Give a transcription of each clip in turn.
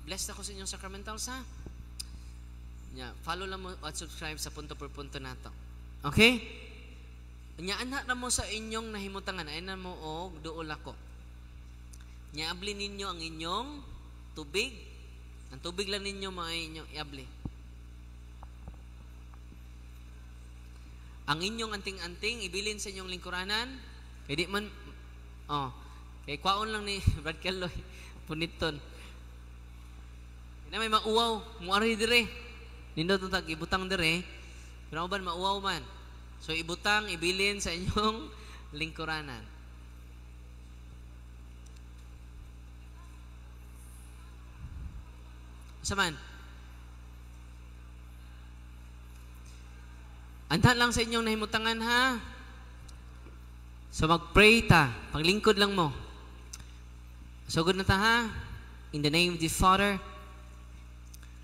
bless ako sa inyong sacramentals, ha? Follow lang mo at subscribe sa punto per punto nato. Okay? Anak na mo sa inyong nahimutangan, ay na mo og duol ako. Abli ninyo ang inyong tubig. Ang tubig lang ninyo inyong iabli. Ang inyong anting-anting ibilin sa inyong lingkuranan. Kaya di man kay kwaon lang ni Brad Keloy puniton. Ina may mauwaw, muari dire. Nindot tag ibutang dire. Pero ban mauwaw man. So ibutang ibilin sa inyong lingkuranan. Saman. Antan lang sa inyong nahimutangan, ha? So mag-pray ta. Paglingkod lang mo. So good na ta, ha? In the name of the Father,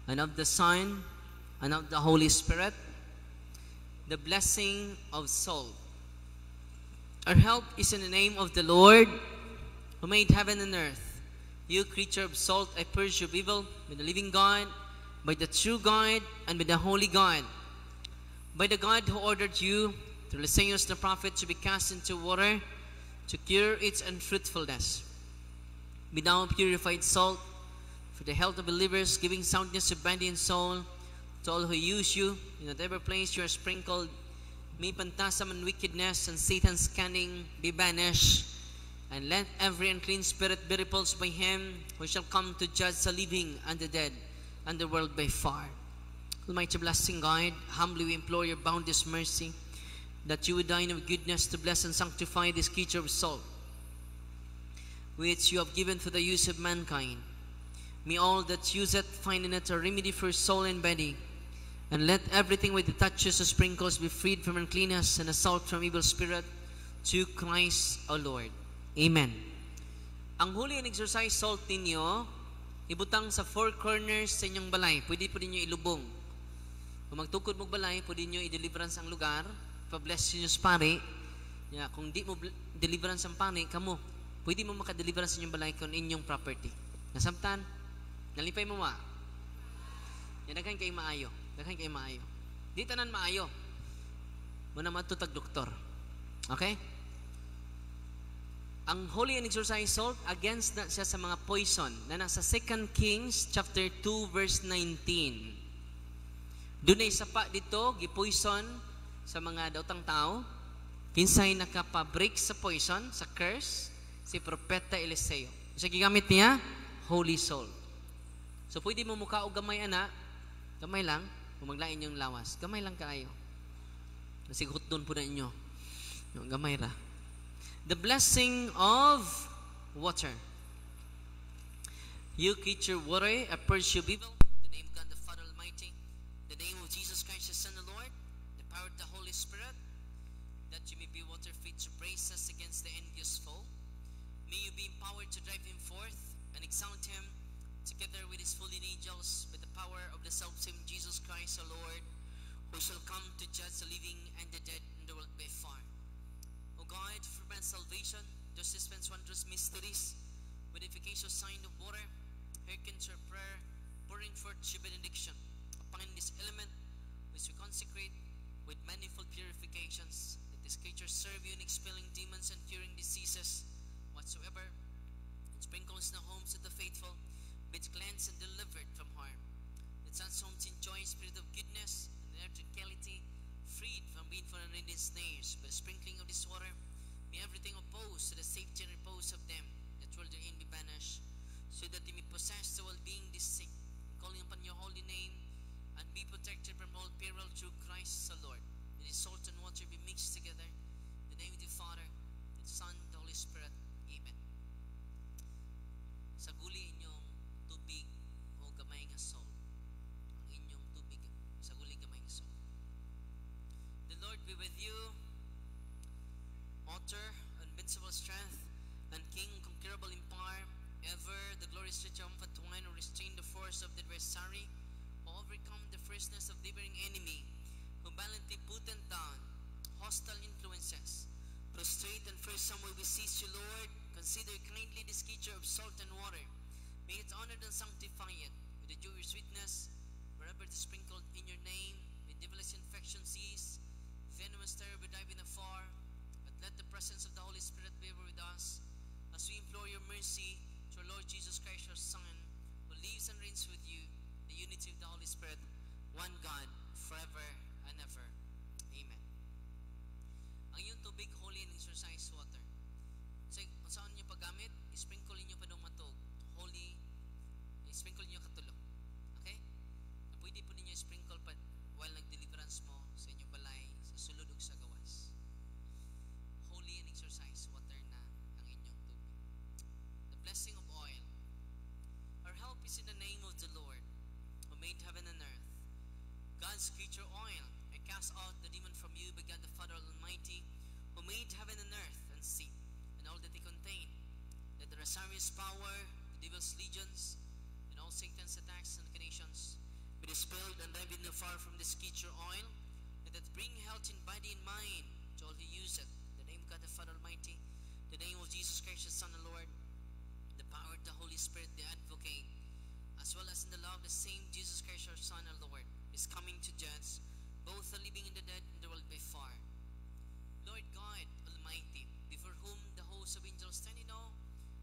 and of the Son, and of the Holy Spirit, the blessing of soul. Our help is in the name of the Lord, who made heaven and earth. You creature of salt, I purge your evil by the living God, by the true God, and by the holy God. By the God who ordered you, through the sayings of the prophet, to be cast into water, to cure its unfruitfulness. Be thou purified salt, for the health of believers, giving soundness of body and soul, to all who use you, in whatever place you are sprinkled. May phantasm and wickedness and Satan's cunning be banished, and let every unclean spirit be repulsed by him, who shall come to judge the living and the dead, and the world by fire. Almighty blessing God, humbly we implore your boundless mercy, that you would dine of goodness to bless and sanctify this creature of salt, which you have given for the use of mankind. May all that use it find in it a remedy for soul and body, and let everything with the touches or sprinkles be freed from uncleanness and assault from evil spirit, to Christ our Lord. Amen. Ang holy and exercise salt ninyo, ibutang sa four corners sa inyong balay. Pwede po ninyo ilubong. Kung magtukod mong balay, pwede ninyo i-deliverance ang lugar, pa-bless ninyo sa pari. Kung di mo deliverance ang pari, kamo, pwede mo maka-deliverance sa inyong balay kung inyong property. Nasabtan, nalipay mo ma. Daghan kay maayo. Daghan kay maayo. Di tanan maayo. Muna matutag doktor. Okay? Ang holy and exercise salt, against na siya sa mga poison na nasa 2 Kings chapter 2 verse 19. Doon ay sapa dito, gipoison sa mga daotang tao. Kinsay nakapabreak sa poison, sa curse, si Propeta Eliseo. So gigamit niya, holy salt. So pwede mo mukha o gamay ana, gamay lang, kung maglain yung lawas. Gamay lang kaayo. Nasigot doon po na inyo. Yung gamay ra. The blessing of water. You creature water, I purge you evil. The name of God the Father Almighty. The name of Jesus Christ, the Son of the Lord. The power of the Holy Spirit. That you may be water fit to brace us against the envious foe. May you be empowered to drive him forth and exalt him together with his fallen angels, with the power of the self-same Jesus Christ our Lord, who shall come to judge the living and the dead in the world by fire. O God, for man's salvation, those dispense wondrous mysteries, with efficacious sign of water, hearken to our prayer, pouring forth your benediction upon this element, which we consecrate with manifold purifications, that this creature serve you in expelling demons and curing diseases whatsoever, and sprinkles the homes of the faithful, which cleanse and delivered from harm. That such homes enjoy spirit of goodness and energicality, freed from being fallen in these snares. By the sprinkling of this water, may everything opposed to the safety and repose of them that will therein be banished, so that they may possess the well-being this sick, calling upon your holy name, and be protected from all peril through Christ the Lord. That his salt and water be mixed together. In the name of the Father, the Son, and the Holy Spirit. Amen. Saguli inyong tubig o gamay nga salt. Ang inyong tubig, saguli gamay nga salt. The Lord be with you, author, invincible strength, and King, conquerable in power, ever the glorious triumph of twine, or restrain the force of the adversary, or overcome the fierceness of the neighboring enemy, who valiantly put them down, hostile influences, prostrate and fearsome will beseech you, Lord. Consider kindly this creature of salt and water. May it honor and sanctify it with the Jewish sweetness, wherever it is sprinkled in your name. May devilish infection cease, venomous terror be diving afar. But let the presence of the Holy Spirit be ever with us as we implore your mercy to our Lord Jesus Christ, your Son, who lives and reigns with you, the unity of the Holy Spirit, one God, forever and ever. Amen. Ang iyong tubig, holy and exercise water. Saan niyo paggamit? I-sprinkle niyo pa dong matog. Holy, i-sprinkle niyo katulog. Okay? Na pwede po ninyo i-sprinkle pa while nag-deliverance mo sa inyong balay, sa sulod ug sa gawas. Holy and exercise water na ang inyong tubig. The blessing of oil. Our help is in the name of the Lord, who made heaven and earth. God's creature oil, I cast out the demon from you by God the Father Almighty, who made heaven and earth and sea, and all that they contain. Let the Rosarius power, the devil's legions, and all Satan's attacks and machinations be dispelled and driven far from this creature oil, and that bring health in body and mind to all who use it. In the name of God the Father Almighty, the name of Jesus Christ, the Son of the Lord, the power of the Holy Spirit, the advocate, as well as in the love of the same Jesus Christ, our Son, our Lord, is coming to judge both the living and the dead in the world by far. Lord God Almighty, before whom the host of angels stand in awe,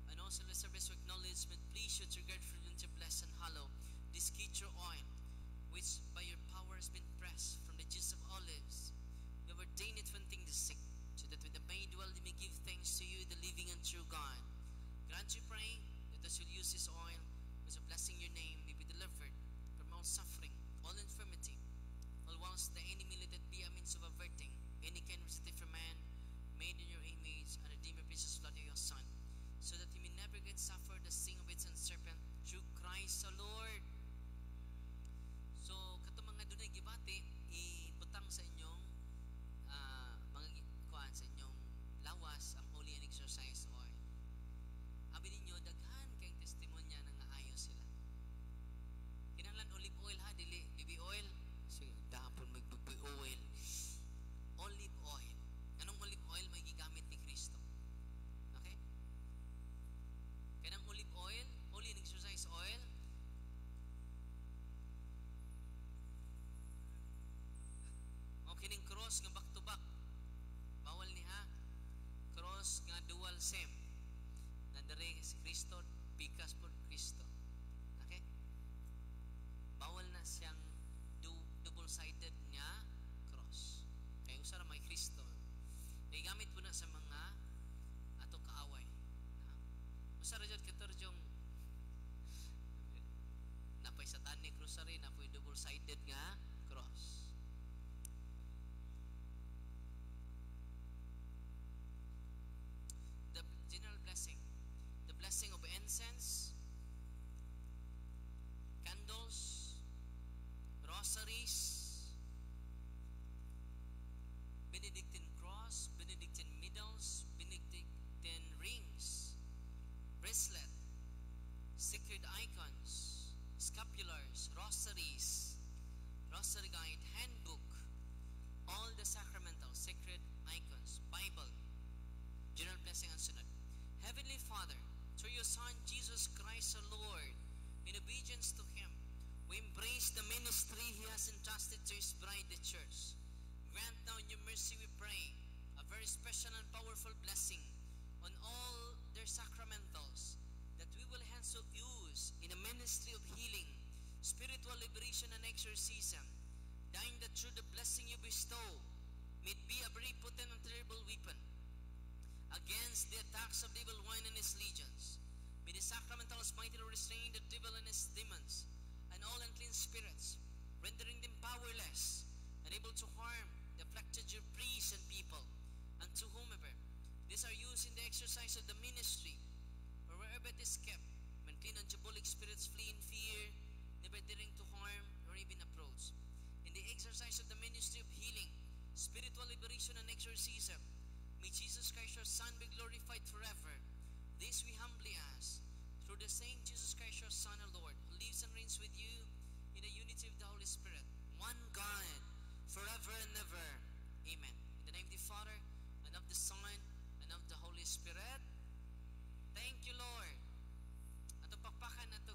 and also the service of acknowledgement, please should regardfully to bless and hallow this creature oil, which by your power has been pressed from the juice of olives. You have ordained it for things sick, so that with the maid well they may give thanks to you, the living and true God. Grant you pray that as you use this oil, as a blessing your name may be delivered from all suffering, all infirmity, all whilst the enemy let it be a means of averting any kind of visitive from man, made in your image, and redeem your precious blood of your Son, so that he may never again suffer the sting of its and serpent, through Christ our Lord. So, kato mga dunay gibati, ibutang sa inyong mga kuan sa inyong lawas ang holy and exercise oil. Abi ninyo daghan kayong testimonya nga ayo sila. Kinahanglan olive oil ha, dili baby oil. Sige, dahapon mag-baby oil. Olive oil. Anong olive oil may gigamit ni Kristo? Okay? Kanang olive oil, holy and exercise oil, o kining cross nga back to back, bawal ni ha. Cross nga dual same. Nandere si Kristo, bikas po Kristo. Okay? Bawal na siyang double-sided nga cross. Kaya usara may Kristo. May gamit po na sa mga ato kaaway. Usara dyan katarjong napay satanic rosary, napoy double-sided nga cross. The general blessing. The blessing of incense, candles, rosaries, Benedictine cross, Benedictine medals, Benedictine rings, bracelet, sacred icons, scapulars, rosaries, rosary guide, handbook, all the sacramental, sacred icons, Bible, general blessing and sunod. Heavenly Father, through your Son, Jesus Christ our Lord, in obedience to Him, we embrace the ministry He has entrusted to His bride, the Church. Grant now in your mercy, we pray, a very special and powerful blessing on all their sacramentals that we will henceforth use in a ministry of healing, spiritual liberation and exorcism, dying that through the blessing you bestow, may it be a very potent and terrible weapon against the attacks of the evil one and his legions. May the sacramentals mightily restrain the devil and his demons and all unclean spirits, rendering them powerless, unable to harm the afflicted your priests and people, and to whomever these are used in the exercise of the ministry, or wherever it is kept, when clean and diabolic spirits flee in fear, never daring to harm or even approach. In the exercise of the ministry of healing, spiritual liberation and exorcism, may Jesus Christ your Son be glorified forever. This we humbly ask, through the same Jesus Christ your Son, our Lord, who lives and reigns with you in the unity of the Holy Spirit, one God, forever and ever. Amen. In the name of the Father, and of the Son, and of the Holy Spirit. Thank you, Lord. At ang pakpakan natin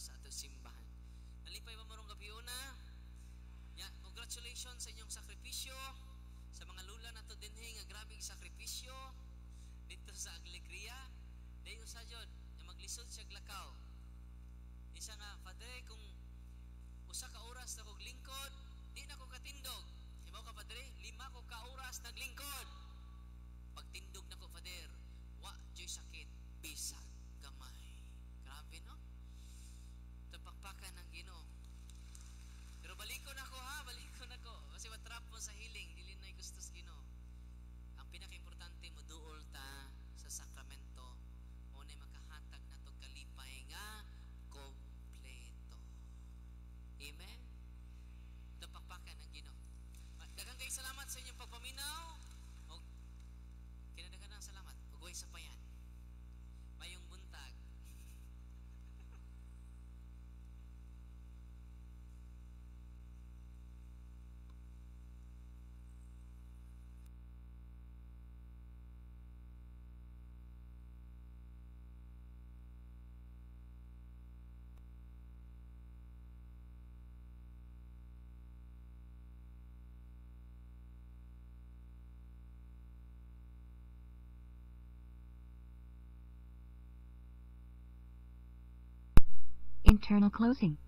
sa ato simbahan. Nalipay ba marong gabi una? Yeah, congratulations sa inyong sakripisyo. Sa mga lula na to dinhi nga grabing sakripisyo dito sa Alegria. Dayo sa jud na maglisod siya lakaw. Isa nga, Padre, kung usa ka oras na kog lingkod, di na ko katindog. Ibaw ka, Padre, 5 ko ka oras naglingkod. Pagtindog na ko, Father, wa joy sakit, bisag gamay. Grabe, no? Tapakpakan ng Ginoo. Pero balikon ako ha, balikon ako. Kasi matrap mo sa healing, dili na gusto sa Ginoo. Ang pinaka-importante, moduol ta sa sakramento. Muna makahatag na to kalipay nga kompleto. Amen? Tapakpakan ng Ginoo. Daghang kay salamat sa inyong pagpaminaw. O kinadagan ng salamat. Ugway sa payan. Mayong buntag. Internal closing.